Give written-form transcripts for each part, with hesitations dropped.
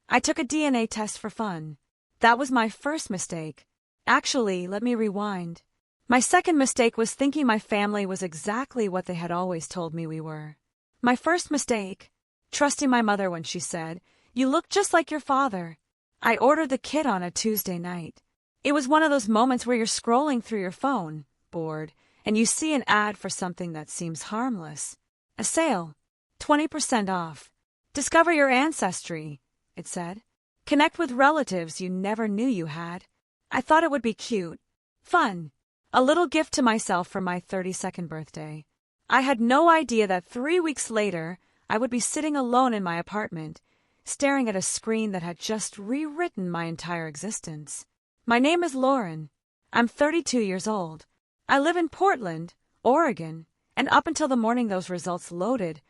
I took a DNA test for fun. That was my first mistake. Actually, let me rewind. My second mistake was thinking my family was exactly what they had always told me we were. My first mistake, trusting my mother when she said, "You look just like your father." I ordered the kit on a Tuesday night. It was one of those moments where you're scrolling through your phone, bored, and you see an ad for something that seems harmless. A sale. 20% off. Discover your ancestry, it said. Connect with relatives you never knew you had. I thought it would be cute. Fun. A little gift to myself for my 32nd birthday. I had no idea that 3 weeks later, I would be sitting alone in my apartment, staring at a screen that had just rewritten my entire existence. My name is Lauren. I'm 32 years old. I live in Portland, Oregon, and up until the morning those results loaded,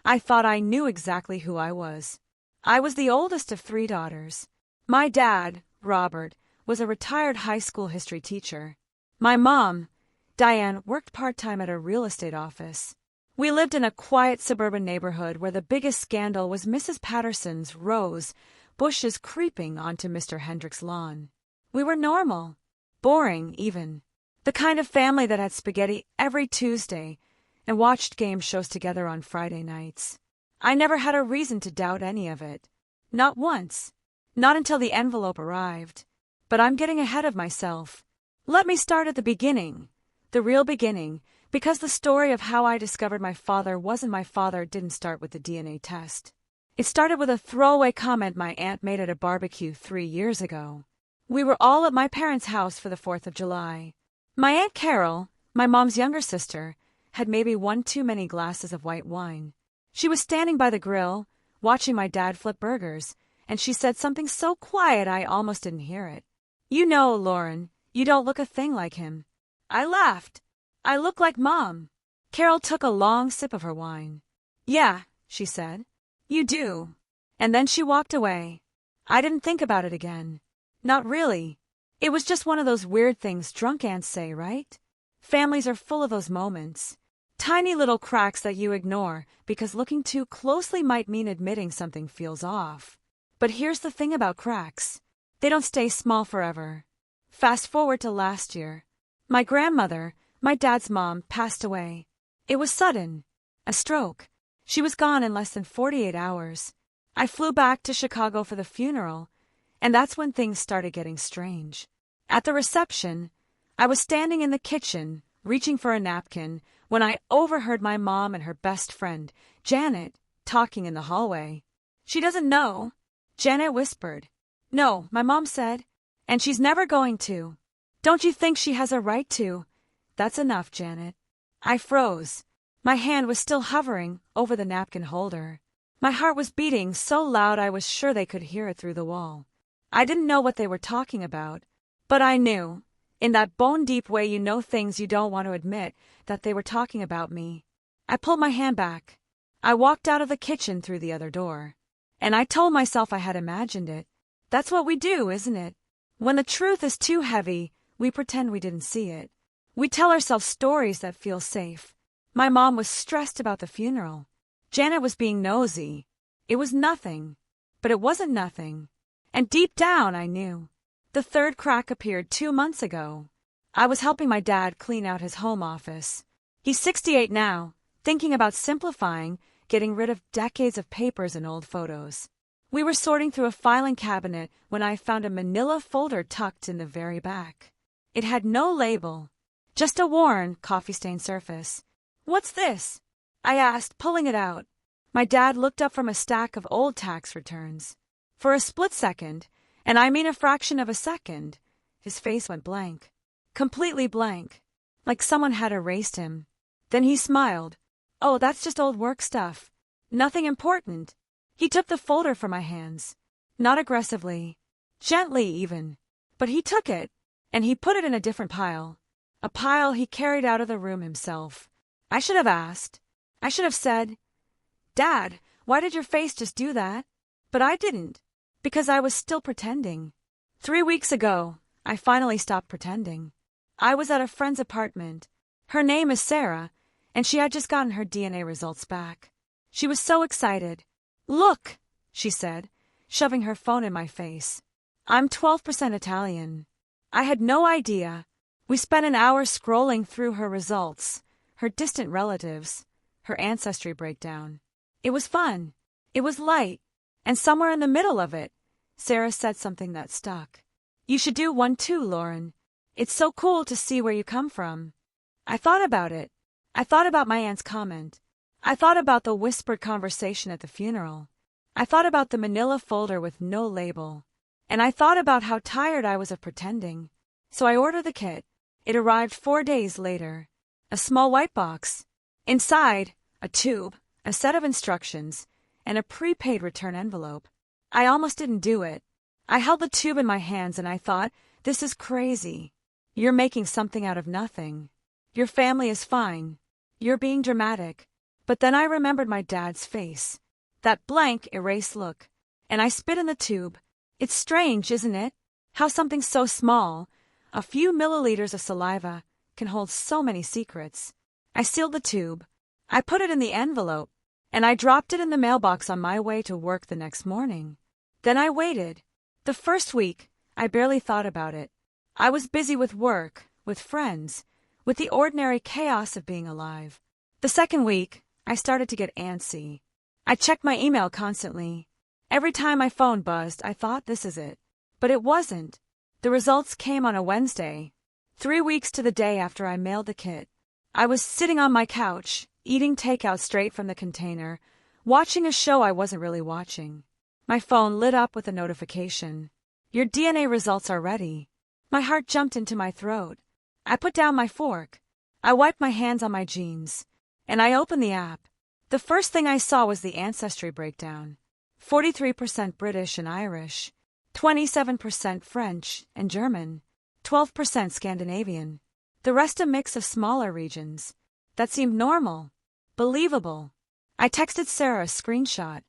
I thought I knew exactly who I was. I was the oldest of 3 daughters. My dad, Robert, was a retired high school history teacher. My mom, Diane, worked part-time at a real estate office. We lived in a quiet suburban neighborhood where the biggest scandal was Mrs. Patterson's rose bushes creeping onto Mr. Hendrick's lawn. We were normal, boring even, the kind of family that had spaghetti every Tuesday and watched game shows together on Friday nights. I never had a reason to doubt any of it. Not once. Not until the envelope arrived. But I'm getting ahead of myself. Let me start at the beginning. The real beginning, because the story of how I discovered my father wasn't my father didn't start with the DNA test. It started with a throwaway comment my aunt made at a barbecue 3 years ago. We were all at my parents' house for the 4th of July. My Aunt Carol, my mom's younger sister, had maybe one too many glasses of white wine. She was standing by the grill, watching my dad flip burgers, and she said something so quiet I almost didn't hear it. "You know, Lauren, you don't look a thing like him." I laughed. "I look like Mom." Carol took a long sip of her wine. "Yeah," she said. "You do." And then she walked away. I didn't think about it again. Not really. It was just one of those weird things drunk aunts say, right? Families are full of those moments. Tiny little cracks that you ignore because looking too closely might mean admitting something feels off. But here's the thing about cracks. They don't stay small forever. Fast forward to last year. My grandmother, my dad's mom, passed away. It was sudden. A stroke. She was gone in less than 48 hours. I flew back to Chicago for the funeral, and that's when things started getting strange. At the reception, I was standing in the kitchen, reaching for a napkin, when I overheard my mom and her best friend, Janet, talking in the hallway. "She doesn't know," Janet whispered. "No," my mom said, "and she's never going to." "Don't you think she has a right to?" "That's enough, Janet." I froze. My hand was still hovering over the napkin holder. My heart was beating so loud I was sure they could hear it through the wall. I didn't know what they were talking about, but I knew, in that bone-deep way you know things you don't want to admit, that they were talking about me. I pulled my hand back. I walked out of the kitchen through the other door. And I told myself I had imagined it. That's what we do, isn't it? When the truth is too heavy, we pretend we didn't see it. We tell ourselves stories that feel safe. My mom was stressed about the funeral. Janet was being nosy. It was nothing. But it wasn't nothing. And deep down I knew. The third crack appeared 2 months ago. I was helping my dad clean out his home office. He's 68 now, thinking about simplifying, getting rid of decades of papers and old photos. We were sorting through a filing cabinet when I found a manila folder tucked in the very back. It had no label, just a worn, coffee-stained surface. "What's this?" I asked, pulling it out. My dad looked up from a stack of old tax returns. For a split second, and I mean a fraction of a second, his face went blank. Completely blank. Like someone had erased him. Then he smiled. "Oh, that's just old work stuff. Nothing important." He took the folder from my hands. Not aggressively. Gently, even. But he took it, and he put it in a different pile. A pile he carried out of the room himself. I should have asked. I should have said, "Dad, why did your face just do that?" But I didn't. Because I was still pretending. 3 weeks ago, I finally stopped pretending. I was at a friend's apartment. Her name is Sarah, and she had just gotten her DNA results back. She was so excited. "Look," she said. shoving her phone in my face. I'm 12% Italian. I had no idea. We spent an hour scrolling through her results, her distant relatives, her ancestry breakdown. It was fun. It was light. And somewhere in the middle of it, Sarah said something that stuck. You should do one too, Lauren. It's so cool to see where you come from. I thought about it. I thought about my aunt's comment. I thought about the whispered conversation at the funeral. I thought about the manila folder with no label. And I thought about how tired I was of pretending. So I ordered the kit. It arrived 4 days later. A small white box. Inside, a tube, a set of instructions, and a prepaid return envelope. I almost didn't do it. I held the tube in my hands and I thought, this is crazy. You're making something out of nothing. Your family is fine. You're being dramatic. But then I remembered my dad's face. That blank, erased look. And I spit in the tube. It's strange, isn't it? How something so small, a few milliliters of saliva, can hold so many secrets. I sealed the tube. I put it in the envelope. And I dropped it in the mailbox on my way to work the next morning. Then I waited. The first week, I barely thought about it. I was busy with work, with friends, with the ordinary chaos of being alive. The second week, I started to get antsy. I checked my email constantly. Every time my phone buzzed, I thought, this is it. But it wasn't. The results came on a Wednesday, 3 weeks to the day after I mailed the kit. I was sitting on my couch, eating takeout straight from the container, watching a show I wasn't really watching. My phone lit up with a notification. Your DNA results are ready. My heart jumped into my throat. I put down my fork. I wiped my hands on my jeans. And I opened the app. The first thing I saw was the ancestry breakdown. 43% British and Irish, 27% French and German, 12% Scandinavian. The rest a mix of smaller regions. That seemed normal. Believable. I texted Sarah a screenshot.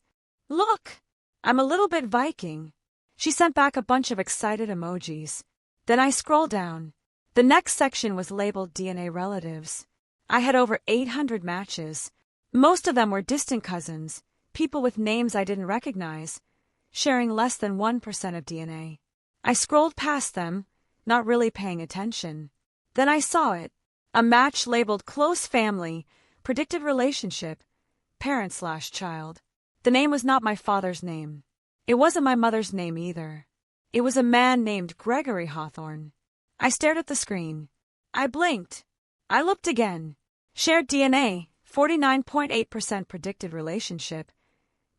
Look! I'm a little bit Viking. She sent back a bunch of excited emojis. Then I scrolled down. The next section was labeled DNA relatives. I had over 800 matches. Most of them were distant cousins, people with names I didn't recognize, sharing less than 1% of DNA. I scrolled past them, not really paying attention. Then I saw it. A match labeled close family, predicted relationship, parent/child. The name was not my father's name. It wasn't my mother's name either. It was a man named Gregory Hawthorne. I stared at the screen. I blinked. I looked again. Shared DNA, 49.8% predicted relationship.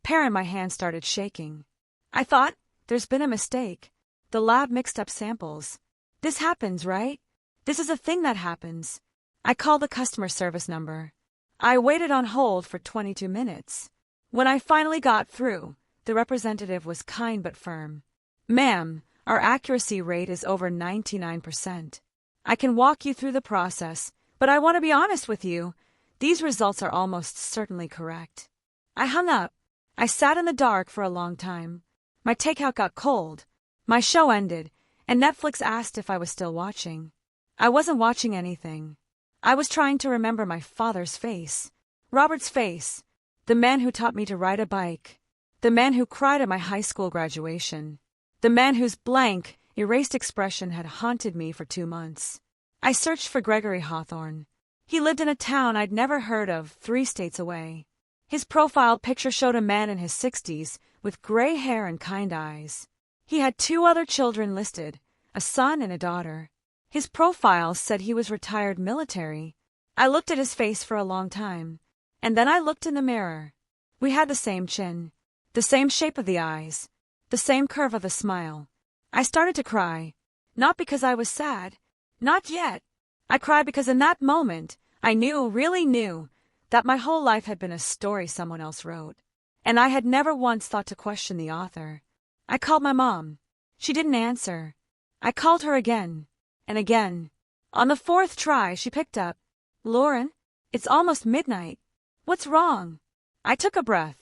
Parent, my hand started shaking. I thought, there's been a mistake. The lab mixed up samples. This happens, right? This is a thing that happens. I called the customer service number. I waited on hold for 22 minutes. When I finally got through, the representative was kind but firm. Ma'am, our accuracy rate is over 99%. I can walk you through the process, but I want to be honest with you. These results are almost certainly correct. I hung up. I sat in the dark for a long time. My takeout got cold. My show ended, and Netflix asked if I was still watching. I wasn't watching anything. I was trying to remember my father's face. Robert's face. The man who taught me to ride a bike. The man who cried at my high school graduation. The man whose blank, erased expression had haunted me for 2 months. I searched for Gregory Hawthorne. He lived in a town I'd never heard of, 3 states away. His profile picture showed a man in his 60s with gray hair and kind eyes. He had 2 other children listed, a son and a daughter. His profile said he was retired military. I looked at his face for a long time, and then I looked in the mirror. We had the same chin, the same shape of the eyes, the same curve of the smile. I started to cry, not because I was sad, not yet. I cried because in that moment, I knew, really knew, that my whole life had been a story someone else wrote, and I had never once thought to question the author. I called my mom. She didn't answer. I called her again, and again. On the 4th try, she picked up. Lauren, it's almost midnight. What's wrong? I took a breath.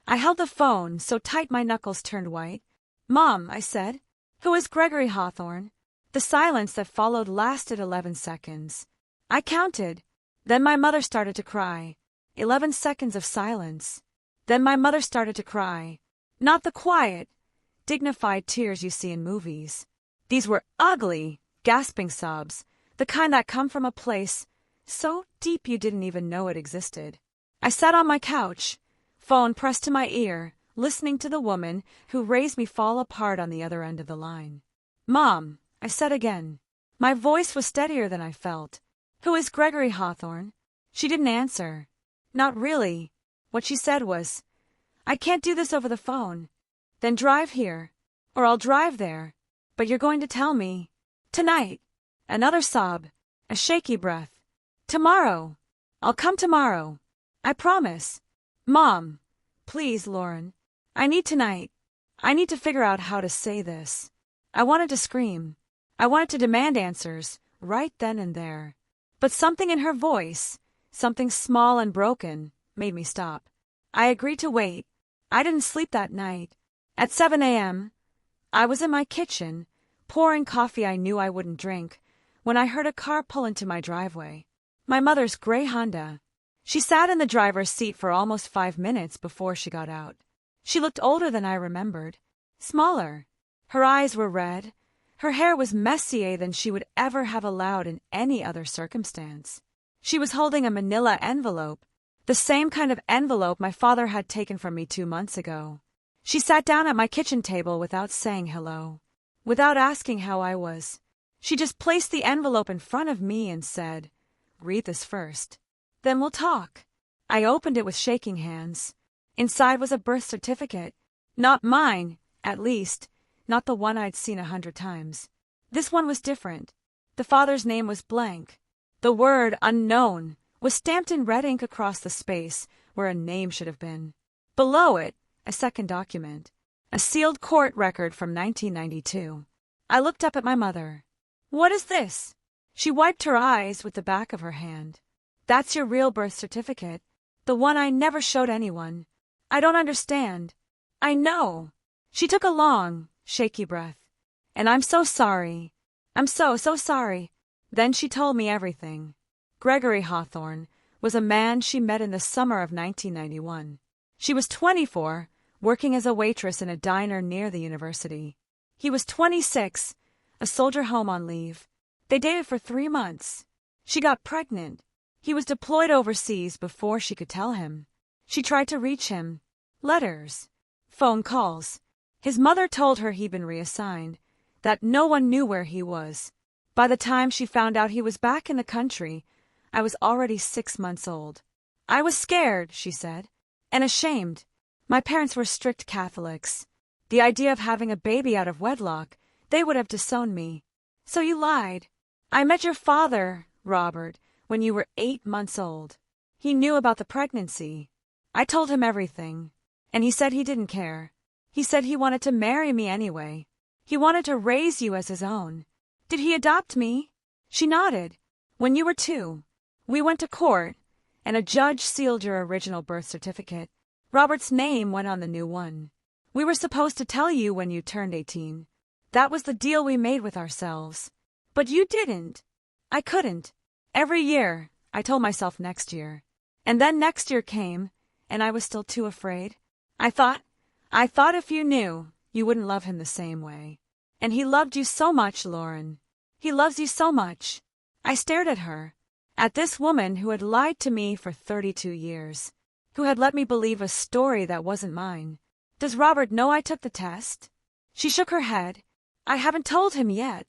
I held the phone so tight my knuckles turned white. Mom, I said. Who is Gregory Hawthorne? The silence that followed lasted 11 seconds. I counted. Then my mother started to cry. 11 seconds of silence. Then my mother started to cry. Not the quiet, dignified tears you see in movies. These were ugly, gasping sobs, the kind that come from a place so deep you didn't even know it existed. I sat on my couch, phone pressed to my ear, listening to the woman who raised me fall apart on the other end of the line. "Mom," I said again. My voice was steadier than I felt. "Who is Gregory Hawthorne?" She didn't answer. "Not really." What she said was, "I can't do this over the phone." "Then drive here, or I'll drive there. But you're going to tell me." "Tonight." Another sob, a shaky breath. "Tomorrow. I'll come tomorrow. I promise." "Mom." "Please, Lauren. I need tonight. I need to figure out how to say this." I wanted to scream. I wanted to demand answers, right then and there. But something in her voice, something small and broken, made me stop. I agreed to wait. I didn't sleep that night. At 7 a.m., I was in my kitchen, pouring coffee I knew I wouldn't drink, when I heard a car pull into my driveway. My mother's gray Honda. She sat in the driver's seat for almost 5 minutes before she got out. She looked older than I remembered, smaller. Her eyes were red. Her hair was messier than she would ever have allowed in any other circumstance. She was holding a manila envelope, the same kind of envelope my father had taken from me 2 months ago. She sat down at my kitchen table without saying hello, without asking how I was. She just placed the envelope in front of me and said, "Read this first. Then we'll talk." I opened it with shaking hands. Inside was a birth certificate. Not mine, at least, not the one I'd seen 100 times. This one was different. The father's name was blank. The word unknown was stamped in red ink across the space where a name should have been. Below it, a second document, a sealed court record from 1992. I looked up at my mother. "What is this?" She wiped her eyes with the back of her hand. "That's your real birth certificate, the one I never showed anyone. I don't understand." "I know." She took a long, shaky breath. "And I'm so sorry. I'm so sorry." Then she told me everything. Gregory Hawthorne was a man she met in the summer of 1991. She was 24, working as a waitress in a diner near the university. He was 26, a soldier home on leave. They dated for 3 months. She got pregnant. He was deployed overseas before she could tell him. She tried to reach him. Letters. Phone calls. His mother told her he'd been reassigned, that no one knew where he was. By the time she found out he was back in the country, I was already 6 months old. "I was scared," she said, "and ashamed. My parents were strict Catholics. The idea of having a baby out of wedlock, they would have disowned me. So you lied. I met your father, Robert, when you were 8 months old. He knew about the pregnancy. I told him everything, and he said he didn't care. He said he wanted to marry me anyway. He wanted to raise you as his own. Did he adopt me?" She nodded. "When you were 2. We went to court, and a judge sealed your original birth certificate. Robert's name went on the new one. We were supposed to tell you when you turned 18. That was the deal we made with ourselves. But you didn't. I couldn't. Every year, I told myself next year. And then next year came, and I was still too afraid. I thought if you knew, you wouldn't love him the same way. And he loved you so much, Lauren. He loves you so much." I stared at her, at this woman who had lied to me for 32 years, who had let me believe a story that wasn't mine. "Does Robert know I took the test?" She shook her head. "I haven't told him yet."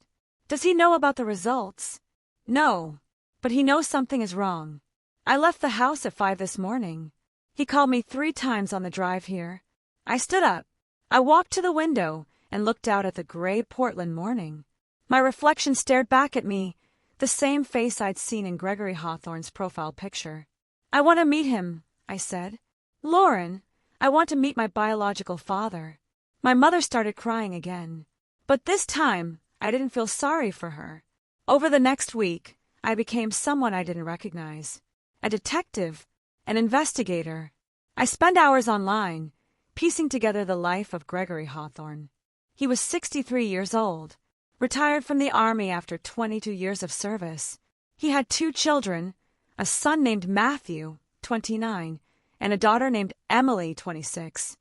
"Does he know about the results?" "No, but he knows something is wrong. I left the house at 5 this morning. He called me 3 times on the drive here. I stood up. I walked to the window and looked out at the gray Portland morning. My reflection stared back at me, the same face I'd seen in Gregory Hawthorne's profile picture. "I want to meet him," I said. "Lauren, I want to meet my biological father." My mother started crying again. But this time, I didn't feel sorry for her. Over the next week, I became someone I didn't recognize. A detective, an investigator. I spent hours online, piecing together the life of Gregory Hawthorne. He was 63 years old, retired from the Army after 22 years of service. He had 2 children, a son named Matthew, 29, and a daughter named Emily, 26.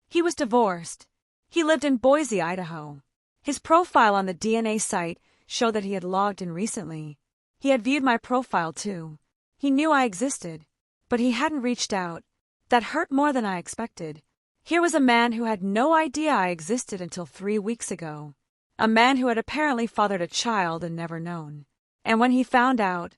He was divorced. He lived in Boise, Idaho. His profile on the DNA site showed that he had logged in recently. He had viewed my profile too. He knew I existed, but he hadn't reached out. That hurt more than I expected. Here was a man who had no idea I existed until 3 weeks ago. A man who had apparently fathered a child and never known. And when he found out,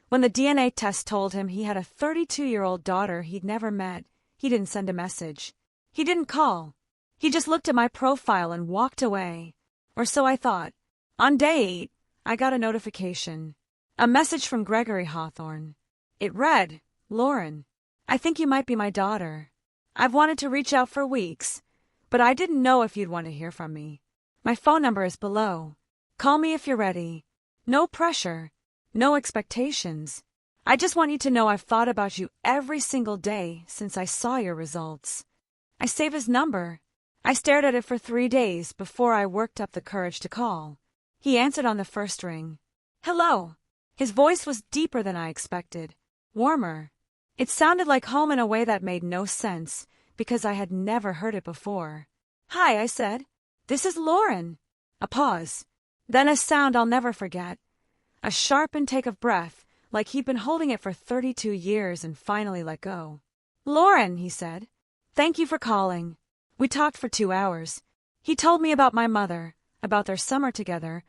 when the DNA test told him he had a 32-year-old daughter he'd never met, he didn't send a message. He didn't call. He just looked at my profile and walked away. Or so I thought. On day 8, I got a notification. A message from Gregory Hawthorne. It read, "Lauren, I think you might be my daughter. I've wanted to reach out for weeks, but I didn't know if you'd want to hear from me. My phone number is below. Call me if you're ready. No pressure. No expectations. I just want you to know I've thought about you every single day since I saw your results." I saved his number. I stared at it for 3 days before I worked up the courage to call. He answered on the first ring. "Hello." His voice was deeper than I expected. Warmer. It sounded like home in a way that made no sense, because I had never heard it before. "Hi," I said. "This is Lauren." A pause. Then a sound I'll never forget. A sharp intake of breath, like he'd been holding it for 32 years and finally let go. "Lauren," he said. "Thank you for calling." We talked for 2 hours. He told me about my mother, about their summer together,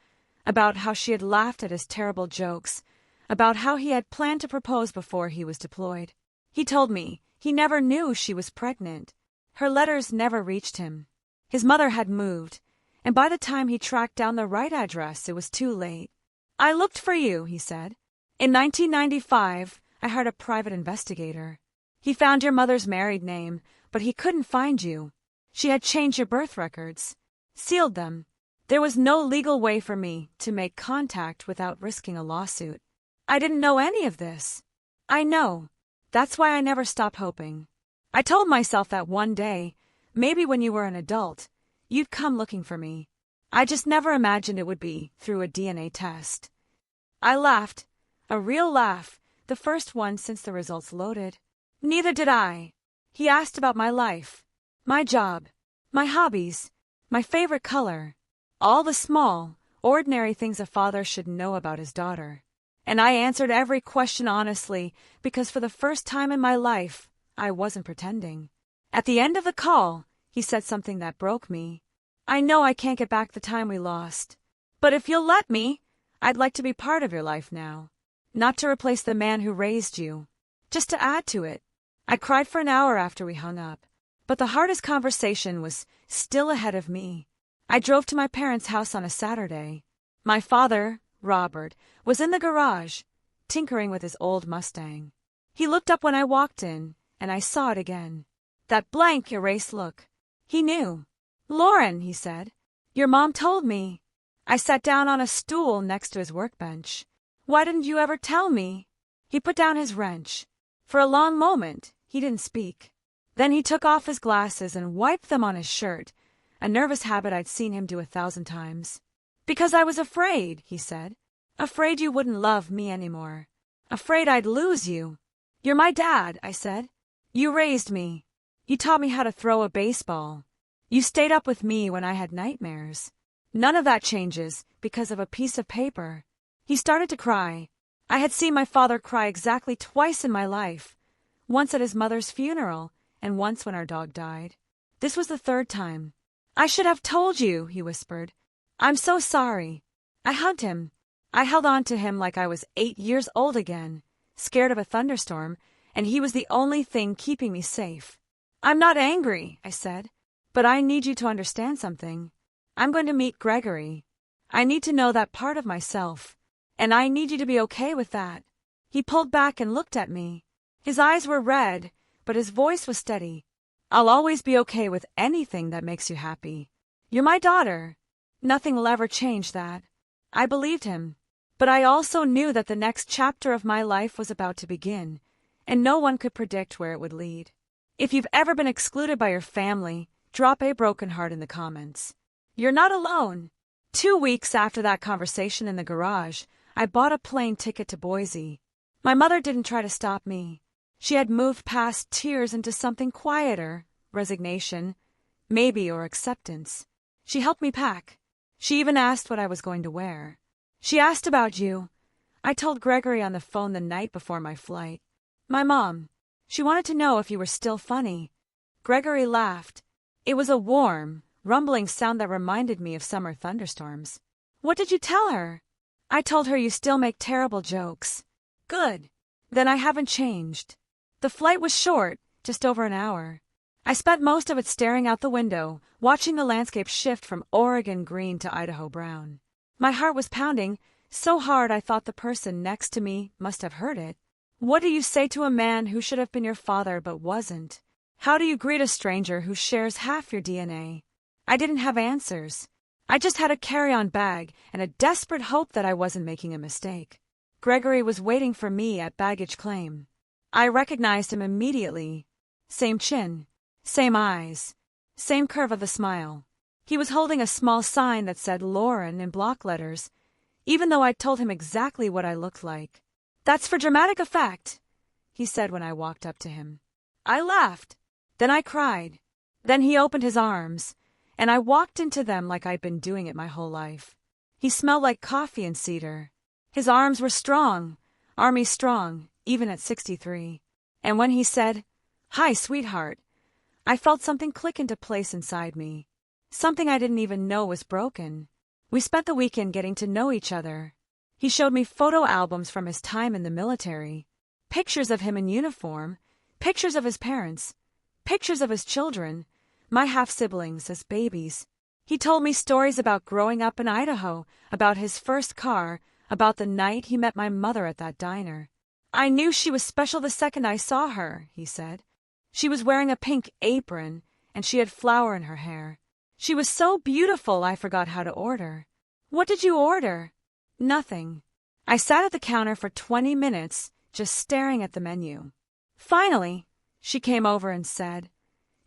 about how she had laughed at his terrible jokes, about how he had planned to propose before he was deployed. He told me he never knew she was pregnant. Her letters never reached him. His mother had moved, and by the time he tracked down the right address, it was too late. "I looked for you," he said. "In 1995, I hired a private investigator. He found your mother's married name, but he couldn't find you. She had changed your birth records, sealed them. There was no legal way for me to make contact without risking a lawsuit. I didn't know any of this. I know. That's why I never stopped hoping. I told myself that one day, maybe when you were an adult, you'd come looking for me. I just never imagined it would be through a DNA test." I laughed. A real laugh, the first one since the results loaded. "Neither did I." He asked about my life, my job, my hobbies, my favorite color, all the small, ordinary things a father should know about his daughter. And I answered every question honestly, because for the first time in my life, I wasn't pretending. At the end of the call, he said something that broke me. "I know I can't get back the time we lost, but if you'll let me, I'd like to be part of your life now. Not to replace the man who raised you, just to add to it." I cried for an hour after we hung up, but the hardest conversation was still ahead of me. I drove to my parents' house on a Saturday. My father, Robert, was in the garage, tinkering with his old Mustang. He looked up when I walked in, and I saw it again. That blank, erased look. He knew. "Lauren," he said, "your mom told me." I sat down on a stool next to his workbench. "Why didn't you ever tell me?" He put down his wrench. For a long moment, he didn't speak. Then he took off his glasses and wiped them on his shirt, a nervous habit I'd seen him do 1,000 times. "Because I was afraid," he said. "Afraid you wouldn't love me anymore. Afraid I'd lose you." "You're my dad," I said. "You raised me. You taught me how to throw a baseball. You stayed up with me when I had nightmares. None of that changes because of a piece of paper." He started to cry. I had seen my father cry exactly twice in my life, once at his mother's funeral and once when our dog died. This was the 3rd time. "I should have told you," he whispered. "I'm so sorry." I hugged him. I held on to him like I was 8 years old again, scared of a thunderstorm, and he was the only thing keeping me safe. "I'm not angry," I said, "but I need you to understand something. I'm going to meet Gregory. I need to know that part of myself, and I need you to be okay with that." He pulled back and looked at me. His eyes were red, but his voice was steady. "I'll always be okay with anything that makes you happy. You're my daughter. Nothing will ever change that." I believed him, but I also knew that the next chapter of my life was about to begin, and no one could predict where it would lead. If you've ever been excluded by your family, drop a broken heart in the comments. You're not alone. 2 weeks after that conversation in the garage, I bought a plane ticket to Boise. My mother didn't try to stop me. She had moved past tears into something quieter, resignation, maybe, or acceptance. She helped me pack. She even asked what I was going to wear. She asked about you. I told Gregory on the phone the night before my flight. My mom. She wanted to know if you were still funny. Gregory laughed. It was a warm, rumbling sound that reminded me of summer thunderstorms. What did you tell her? I told her you still make terrible jokes. Good. Then I haven't changed. The flight was short, just over an hour. I spent most of it staring out the window, watching the landscape shift from Oregon green to Idaho brown. My heart was pounding, so hard I thought the person next to me must have heard it. What do you say to a man who should have been your father but wasn't? How do you greet a stranger who shares half your DNA? I didn't have answers. I just had a carry-on bag and a desperate hope that I wasn't making a mistake. Gregory was waiting for me at baggage claim. I recognized him immediately. Same chin, same eyes, same curve of the smile. He was holding a small sign that said Lauren in block letters, even though I'd told him exactly what I looked like. That's for dramatic effect, he said when I walked up to him. I laughed. Then I cried. Then he opened his arms, and I walked into them like I'd been doing it my whole life. He smelled like coffee and cedar. His arms were strong, army strong, even at 63. And when he said, "Hi, sweetheart," I felt something click into place inside me. Something I didn't even know was broken. We spent the weekend getting to know each other. He showed me photo albums from his time in the military, pictures of him in uniform, pictures of his parents, pictures of his children, my half-siblings as babies. He told me stories about growing up in Idaho, about his first car, about the night he met my mother at that diner. I knew she was special the second I saw her, he said. She was wearing a pink apron, and she had flour in her hair. She was so beautiful I forgot how to order. What did you order? Nothing. I sat at the counter for 20 minutes, just staring at the menu. Finally, she came over and said,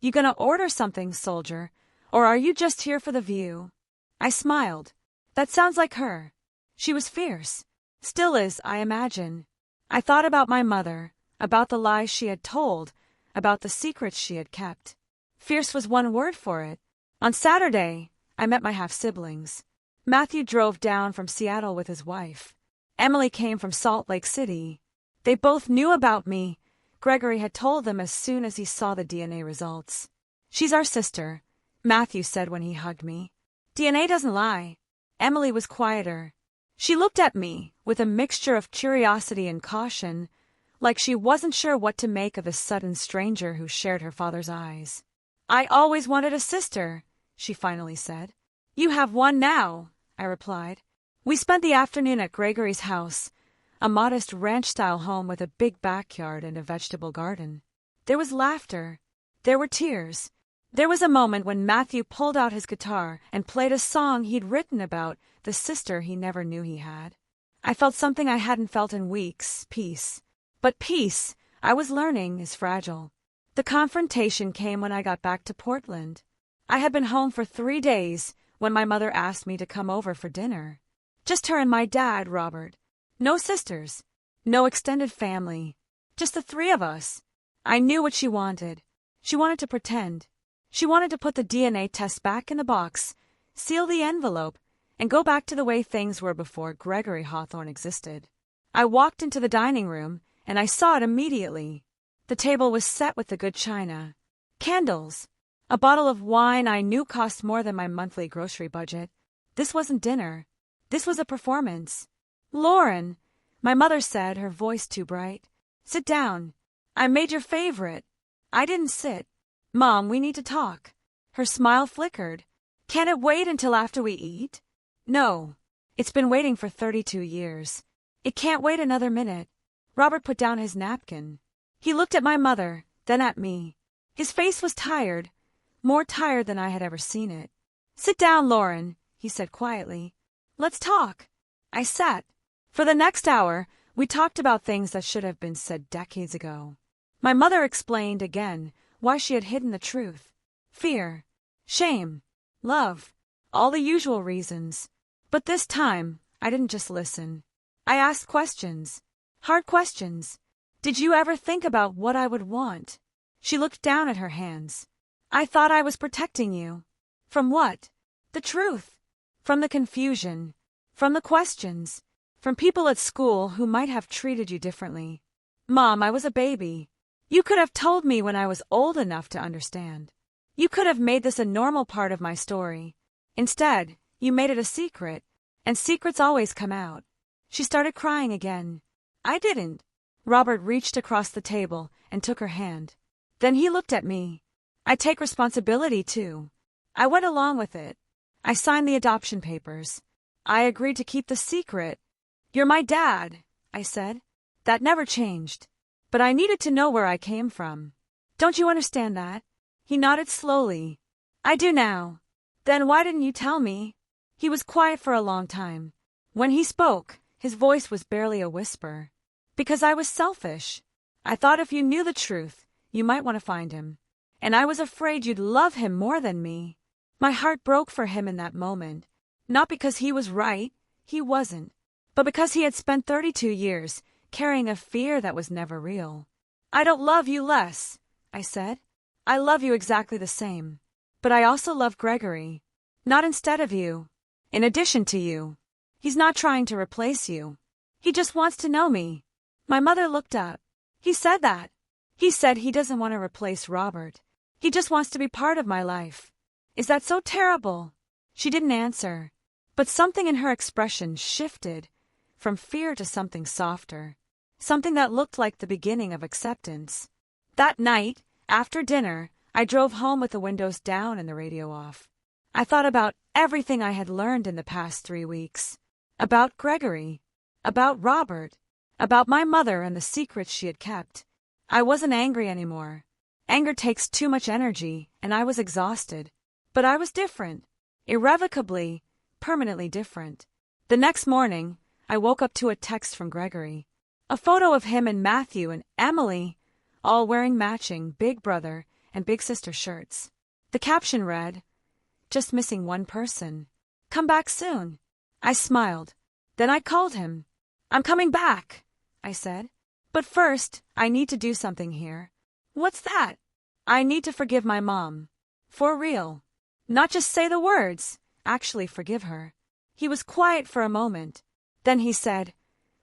"You gonna order something, soldier, or are you just here for the view?" I smiled. That sounds like her. She was fierce. Still is, I imagine. I thought about my mother, about the lies she had told, about the secrets she had kept. Fierce was one word for it. On Saturday, I met my half-siblings. Matthew drove down from Seattle with his wife. Emily came from Salt Lake City. They both knew about me. Gregory had told them as soon as he saw the DNA results. "She's our sister," Matthew said when he hugged me. "DNA doesn't lie." Emily was quieter. She looked at me with a mixture of curiosity and caution, like she wasn't sure what to make of the sudden stranger who shared her father's eyes. "I always wanted a sister," she finally said. "You have one now," I replied. We spent the afternoon at Gregory's house, a modest ranch-style home with a big backyard and a vegetable garden. There was laughter. There were tears. There was a moment when Matthew pulled out his guitar and played a song he'd written about the sister he never knew he had. I felt something I hadn't felt in weeks, peace. But peace, I was learning, is fragile. The confrontation came when I got back to Portland. I had been home for 3 days when my mother asked me to come over for dinner. Just her and my dad, Robert. No sisters. No extended family. Just the 3 of us. I knew what she wanted. She wanted to pretend. She wanted to put the DNA test back in the box, seal the envelope, and go back to the way things were before Gregory Hawthorne existed. I walked into the dining room, and I saw it immediately. The table was set with the good china. Candles. A bottle of wine I knew cost more than my monthly grocery budget. This wasn't dinner. This was a performance. "Lauren," my mother said, her voice too bright. "Sit down. I made your favorite." I didn't sit. "Mom, we need to talk." Her smile flickered. "Can it wait until after we eat?" "No. It's been waiting for 32 years. It can't wait another minute." Robert put down his napkin. He looked at my mother, then at me. His face was tired, more tired than I had ever seen it. "Sit down, Lauren," he said quietly. "Let's talk." I sat. For the next hour, we talked about things that should have been said decades ago. My mother explained again why she had hidden the truth. Fear, shame, love, all the usual reasons. But this time, I didn't just listen. I asked questions. Hard questions. "Did you ever think about what I would want?" She looked down at her hands. I thought I was protecting you. From what? The truth. From the confusion. From the questions. From people at school who might have treated you differently. Mom, I was a baby. You could have told me when I was old enough to understand. You could have made this a normal part of my story. Instead, you made it a secret, and secrets always come out. She started crying again. I didn't. Robert reached across the table and took her hand. Then he looked at me. I take responsibility, too. I went along with it. I signed the adoption papers. I agreed to keep the secret. You're my dad, I said. That never changed. But I needed to know where I came from. Don't you understand that? He nodded slowly. I do now. Then why didn't you tell me? He was quiet for a long time. When he spoke, his voice was barely a whisper. Because I was selfish. I thought if you knew the truth, you might want to find him. And I was afraid you'd love him more than me. My heart broke for him in that moment. Not because he was right, he wasn't. But because he had spent 32 years carrying a fear that was never real. I don't love you less, I said. I love you exactly the same. But I also love Gregory. Not instead of you. In addition to you. He's not trying to replace you. He just wants to know me. My mother looked up. He said that. He said he doesn't want to replace Robert. He just wants to be part of my life. Is that so terrible? She didn't answer. But something in her expression shifted from fear to something softer. Something that looked like the beginning of acceptance. That night, after dinner, I drove home with the windows down and the radio off. I thought about everything I had learned in the past 3 weeks. About Gregory. About Robert. About my mother and the secrets she had kept. I wasn't angry anymore. Anger takes too much energy, and I was exhausted. But I was different. Irrevocably, permanently different. The next morning, I woke up to a text from Gregory. A photo of him and Matthew and Emily, all wearing matching Big Brother and Big Sister shirts. The caption read, "Just missing one person. Come back soon." I smiled. Then I called him. "I'm coming back," I said. "But first, I need to do something here." "What's that?" "I need to forgive my mom. For real. Not just say the words, actually forgive her." He was quiet for a moment. Then he said,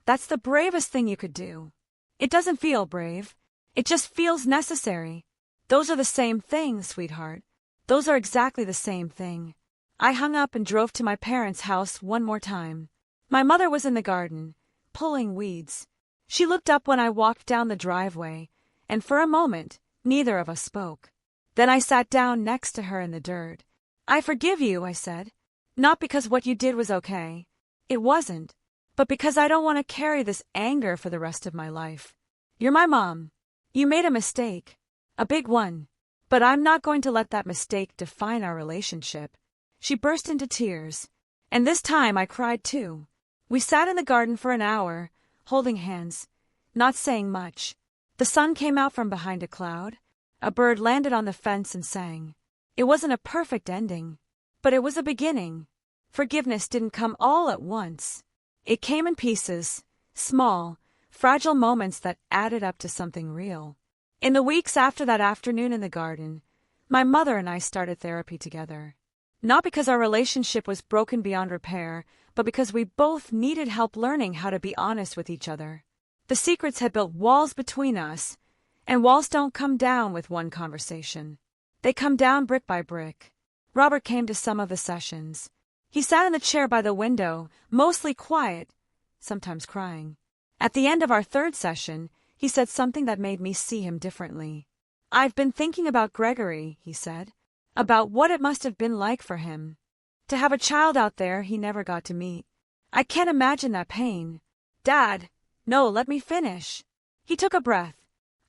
"That's the bravest thing you could do." "It doesn't feel brave. It just feels necessary." "Those are the same thing, sweetheart. Those are exactly the same thing." I hung up and drove to my parents' house one more time. My mother was in the garden, pulling weeds. She looked up when I walked down the driveway, and for a moment, neither of us spoke. Then I sat down next to her in the dirt. "I forgive you," I said. "Not because what you did was okay. It wasn't. But because I don't want to carry this anger for the rest of my life. You're my mom. You made a mistake. A big one. But I'm not going to let that mistake define our relationship." She burst into tears. And this time I cried too. We sat in the garden for an hour, holding hands, not saying much. The sun came out from behind a cloud. A bird landed on the fence and sang. It wasn't a perfect ending, but it was a beginning. Forgiveness didn't come all at once. It came in pieces, small, fragile moments that added up to something real. In the weeks after that afternoon in the garden, my mother and I started therapy together. Not because our relationship was broken beyond repair, but because we both needed help learning how to be honest with each other. The secrets had built walls between us, and walls don't come down with one conversation. They come down brick by brick. Robert came to some of the sessions. He sat in the chair by the window, mostly quiet, sometimes crying. At the end of our third session, he said something that made me see him differently. "I've been thinking about Gregory," he said, "about what it must have been like for him. To have a child out there he never got to meet. I can't imagine that pain." "Dad, no, let me finish." He took a breath.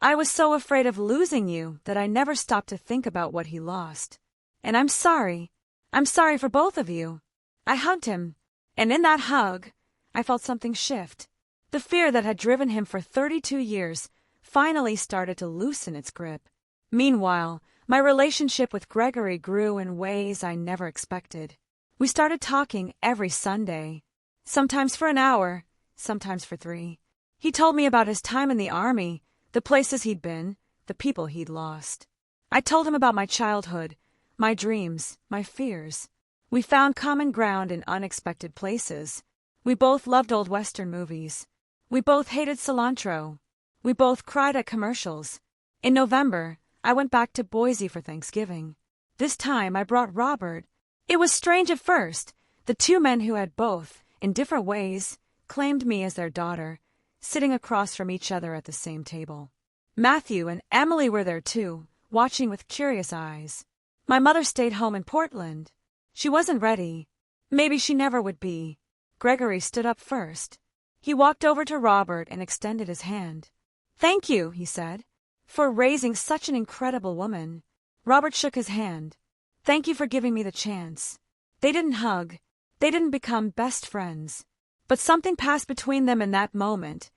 "I was so afraid of losing you that I never stopped to think about what he lost. And I'm sorry. I'm sorry for both of you." I hugged him, and in that hug, I felt something shift. The fear that had driven him for 32 years finally started to loosen its grip. Meanwhile, my relationship with Gregory grew in ways I never expected. We started talking every Sunday, sometimes for an hour, sometimes for 3. He told me about his time in the army, the places he'd been, the people he'd lost. I told him about my childhood, my dreams, my fears. We found common ground in unexpected places. We both loved old Western movies. We both hated cilantro. We both cried at commercials. In November, I went back to Boise for Thanksgiving. This time I brought Robert. It was strange at first. The two men who had both, in different ways, claimed me as their daughter, sitting across from each other at the same table. Matthew and Emily were there too, watching with curious eyes. My mother stayed home in Portland. She wasn't ready. Maybe she never would be. Gregory stood up first. He walked over to Robert and extended his hand. "Thank you," he said, "for raising such an incredible woman." Robert shook his hand. "Thank you for giving me the chance." They didn't hug. They didn't become best friends. But something passed between them in that moment,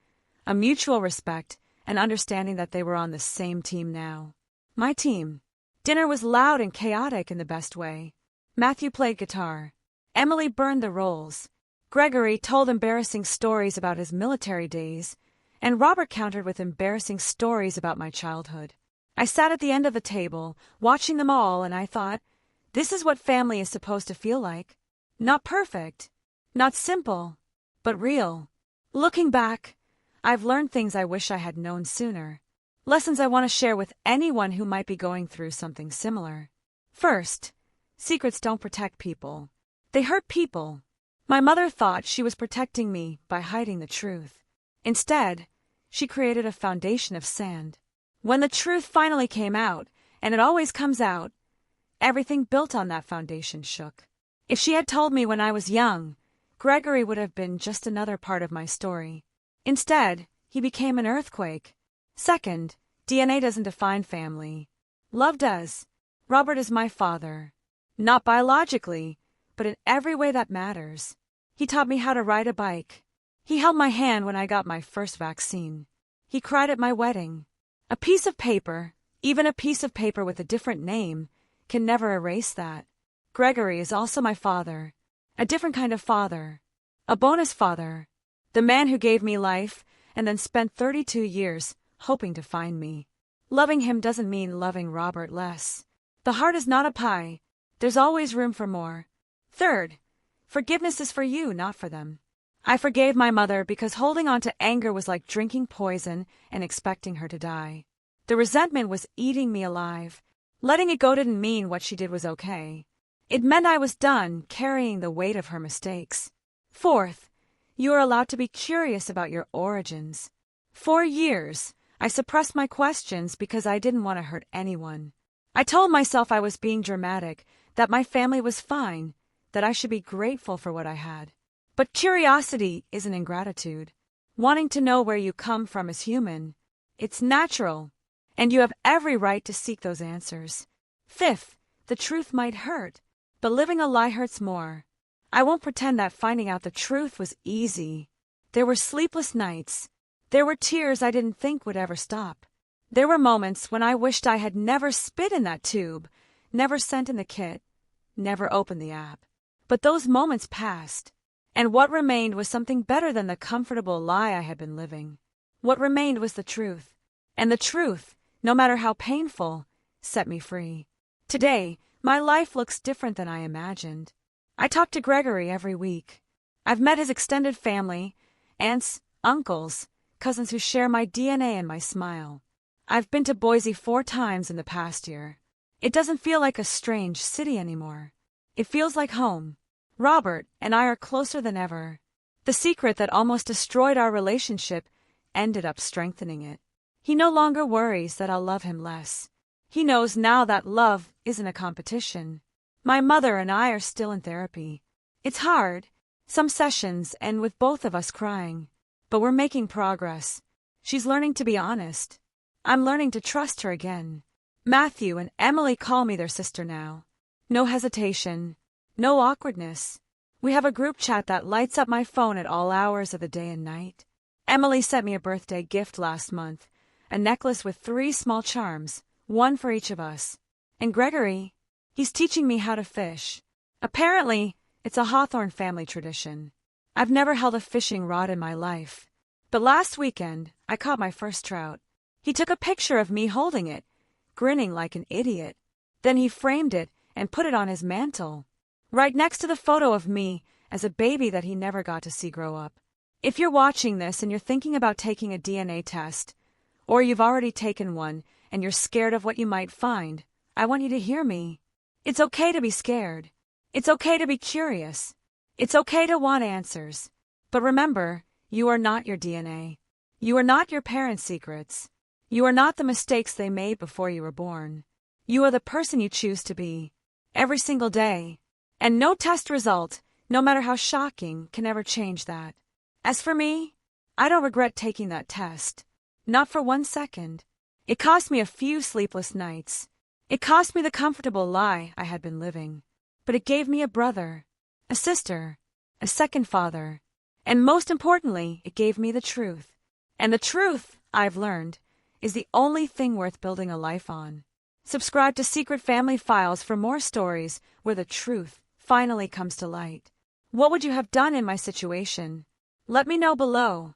a mutual respect and understanding that they were on the same team now. My team. Dinner was loud and chaotic in the best way. Matthew played guitar. Emily burned the rolls. Gregory told embarrassing stories about his military days, and Robert countered with embarrassing stories about my childhood. I sat at the end of the table, watching them all, and I thought, this is what family is supposed to feel like. Not perfect, not simple, but real. Looking back, I've learned things I wish I had known sooner. Lessons I want to share with anyone who might be going through something similar. First, secrets don't protect people. They hurt people. My mother thought she was protecting me by hiding the truth. Instead, she created a foundation of sand. When the truth finally came out, and it always comes out, everything built on that foundation shook. If she had told me when I was young, Gregory would have been just another part of my story. Instead, he became an earthquake. Second, DNA doesn't define family. Love does. Robert is my father. Not biologically, but in every way that matters. He taught me how to ride a bike. He held my hand when I got my first vaccine. He cried at my wedding. A piece of paper, even a piece of paper with a different name, can never erase that. Gregory is also my father. A different kind of father. A bonus father. The man who gave me life and then spent 32 years hoping to find me. Loving him doesn't mean loving Robert less. The heart is not a pie. There's always room for more. Third, forgiveness is for you, not for them. I forgave my mother because holding on to anger was like drinking poison and expecting her to die. The resentment was eating me alive. Letting it go didn't mean what she did was okay. It meant I was done carrying the weight of her mistakes. Fourth, you are allowed to be curious about your origins. For years, I suppressed my questions because I didn't want to hurt anyone. I told myself I was being dramatic, that my family was fine, that I should be grateful for what I had. But curiosity isn't ingratitude. Wanting to know where you come from is human. It's natural, and you have every right to seek those answers. Fifth, the truth might hurt, but living a lie hurts more. I won't pretend that finding out the truth was easy. There were sleepless nights. There were tears I didn't think would ever stop. There were moments when I wished I had never spit in that tube, never sent in the kit, never opened the app. But those moments passed, and what remained was something better than the comfortable lie I had been living. What remained was the truth, and the truth, no matter how painful, set me free. Today, my life looks different than I imagined. I talk to Gregory every week. I've met his extended family, aunts, uncles, cousins who share my DNA and my smile. I've been to Boise 4 times in the past year. It doesn't feel like a strange city anymore. It feels like home. Robert and I are closer than ever. The secret that almost destroyed our relationship ended up strengthening it. He no longer worries that I'll love him less. He knows now that love isn't a competition. My mother and I are still in therapy. It's hard, some sessions and with both of us crying. But we're making progress. She's learning to be honest. I'm learning to trust her again. Matthew and Emily call me their sister now. No hesitation, no awkwardness. We have a group chat that lights up my phone at all hours of the day and night. Emily sent me a birthday gift last month, a necklace with 3 small charms, one for each of us. And Gregory, he's teaching me how to fish. Apparently, it's a Hawthorne family tradition. I've never held a fishing rod in my life. But last weekend, I caught my first trout. He took a picture of me holding it, grinning like an idiot. Then he framed it and put it on his mantle, right next to the photo of me as a baby that he never got to see grow up. If you're watching this and you're thinking about taking a DNA test, or you've already taken one and you're scared of what you might find, I want you to hear me. It's okay to be scared. It's okay to be curious. It's okay to want answers. But remember, you are not your DNA. You are not your parents' secrets. You are not the mistakes they made before you were born. You are the person you choose to be, every single day. And no test result, no matter how shocking, can ever change that. As for me, I don't regret taking that test. Not for 1 second. It cost me a few sleepless nights. It cost me the comfortable lie I had been living. But it gave me a brother, a sister, a second father, and most importantly, it gave me the truth. And the truth, I've learned, is the only thing worth building a life on. Subscribe to Secret Family Files for more stories where the truth finally comes to light. What would you have done in my situation? Let me know below.